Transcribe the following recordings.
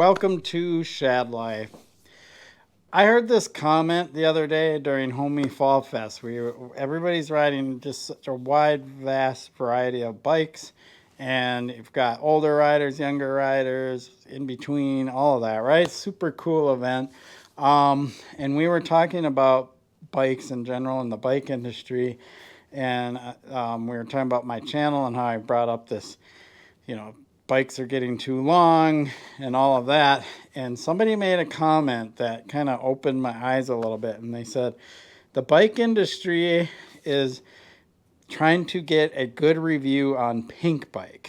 welcome to Shad Life. I heard this comment the other day during Homey Fall Fest. Everybody's riding just such a wide, vast variety of bikes, and you've got older riders, younger riders, in between, all of that, right? Super cool event. And we were talking about bikes in general and the bike industry, and we were talking about my channel and how I brought up this, bikes are getting too long and all of that. And somebody made a comment that kind of opened my eyes a little bit. And they said, the bike industry is trying to get a good review on Pinkbike.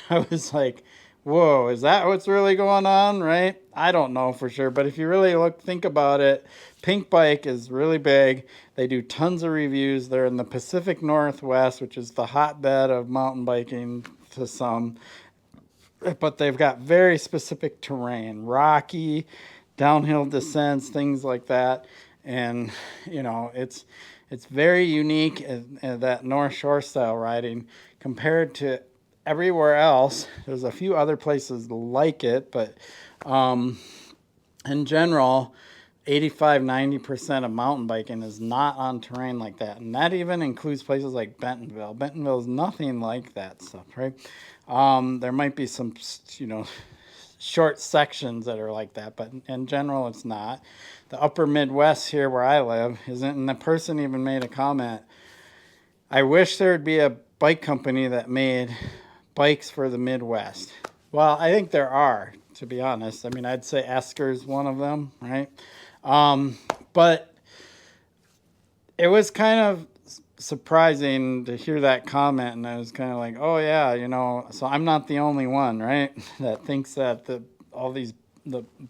I was like, whoa, is that what's really going on, right? I don't know for sure. But if you really think about it, Pinkbike is really big. They do tons of reviews. They're in the Pacific Northwest, which is the hotbed of mountain biking to some, but they've got very specific terrain, rocky, downhill descents, things like that. And it's very unique in that North Shore style riding compared to everywhere else. There's a few other places like it, but in general, 85-90% of mountain biking is not on terrain like that. And that even includes places like Bentonville. Bentonville is nothing like that stuff, right? There might be some, short sections that are like that, but in general, it's not. The upper Midwest here where I live isn't, and the person even made a comment. I wish there would be a bike company that made bikes for the Midwest. Well, I think there are, to be honest. I mean, I'd say Esker's one of them, right? But it was kind of surprising to hear that comment, and I was kind of like, oh yeah, so I'm not the only one, right, that thinks that the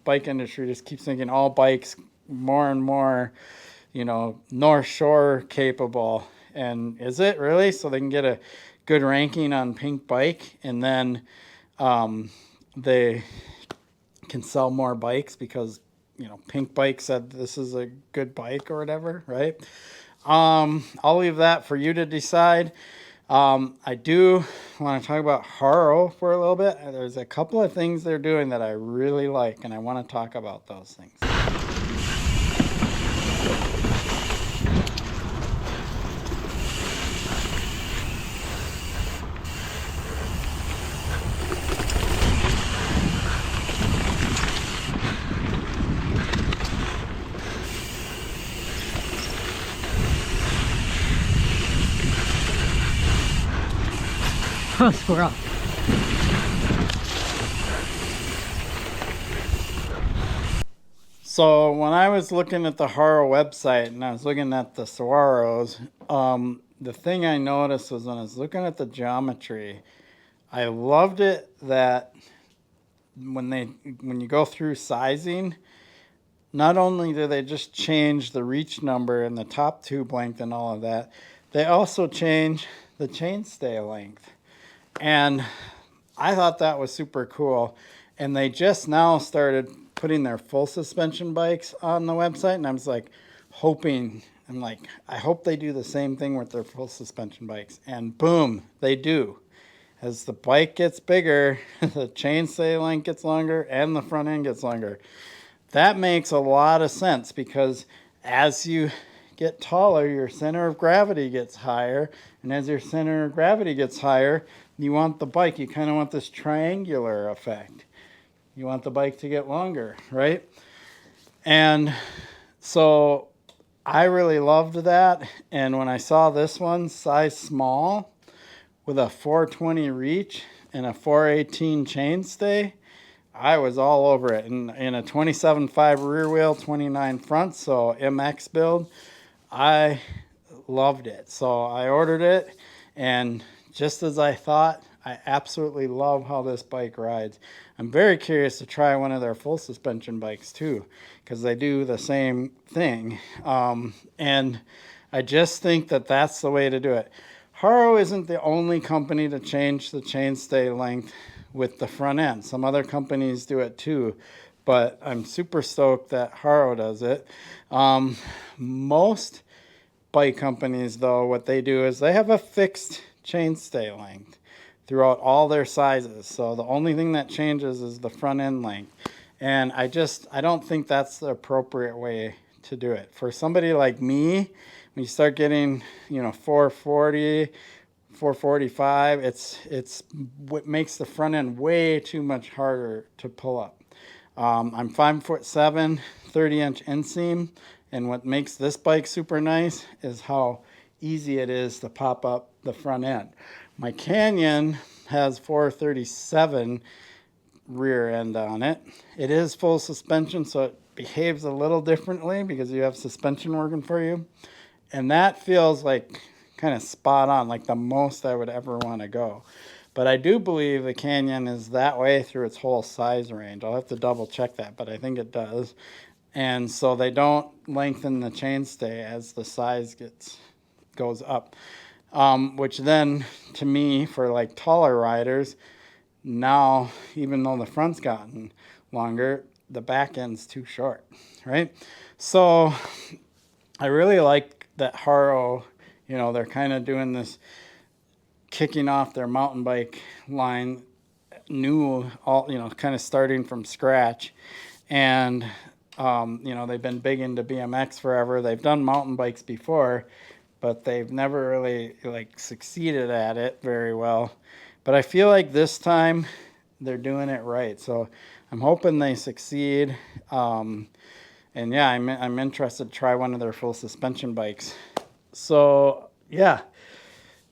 bike industry just keeps thinking all bikes more and more, North Shore capable. And is it really? So they can get a good ranking on Pinkbike, and then they can sell more bikes because Pinkbike said this is a good bike or whatever, right? I'll leave that for you to decide. I do want to talk about Haro for a little bit. There's a couple of things they're doing that I really like, and I want to talk about those things. Squirrel. So when I was looking at the Haro website and I was looking at the Saros, the thing I noticed was when I was looking at the geometry, I loved it that when you go through sizing, not only do they just change the reach number and the top tube length and all of that, they also change the chainstay length. And I thought that was super cool. And they just now started putting their full suspension bikes on the website. And I was like, I hope they do the same thing with their full suspension bikes. And boom, they do. As the bike gets bigger, the chainstay length gets longer and the front end gets longer. That makes a lot of sense because as you get taller, your center of gravity gets higher. And as your center of gravity gets higher, you want the bike, you kind of want this triangular effect. You want the bike to get longer, right? And so I really loved that. And when I saw this one, size small, with a 420 reach and a 418 chainstay, I was all over it. In a 27.5 rear wheel, 29 front, so MX build, I loved it. So I ordered it, and just as I thought, I absolutely love how this bike rides. I'm very curious to try one of their full suspension bikes too, because they do the same thing. And I just think that that's the way to do it. Haro isn't the only company to change the chainstay length with the front end. Some other companies do it too, but I'm super stoked that Haro does it. Most bike companies, though, what they do is they have a fixed chainstay length throughout all their sizes. So the only thing that changes is the front end length. And I don't think that's the appropriate way to do it. For somebody like me, when you start getting, 440, 445, it's what makes the front end way too much harder to pull up. I'm 5'7", 30-inch inseam, and what makes this bike super nice is how easy it is to pop up the front end. My Canyon has 437 rear end on it. It is full suspension, so it behaves a little differently because you have suspension working for you. And that feels like kind of spot on, like the most I would ever want to go. But I do believe the Canyon is that way through its whole size range. I'll have to double check that, but I think it does. And so they don't lengthen the chainstay as the size goes up. Which then, to me, for like taller riders, now, even though the front's gotten longer, the back end's too short, right? So I really like that Haro, they're kind of doing this, kicking off their mountain bike line new, kind of starting from scratch. And, they've been big into BMX forever. They've done mountain bikes before, but they've never really succeeded at it very well. But I feel like this time they're doing it right. So I'm hoping they succeed. And yeah, I'm interested to try one of their full suspension bikes. So yeah,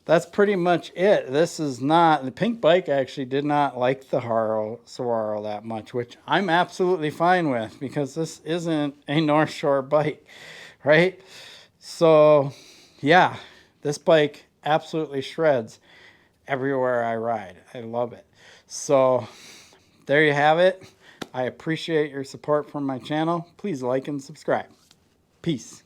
that's pretty much it. This is not, the Pinkbike actually did not like the Haro Saro that much, which I'm absolutely fine with because this isn't a North Shore bike, right? So yeah, this bike absolutely shreds everywhere I ride. I love it. So there you have it. I appreciate your support from my channel. Please like and subscribe. Peace.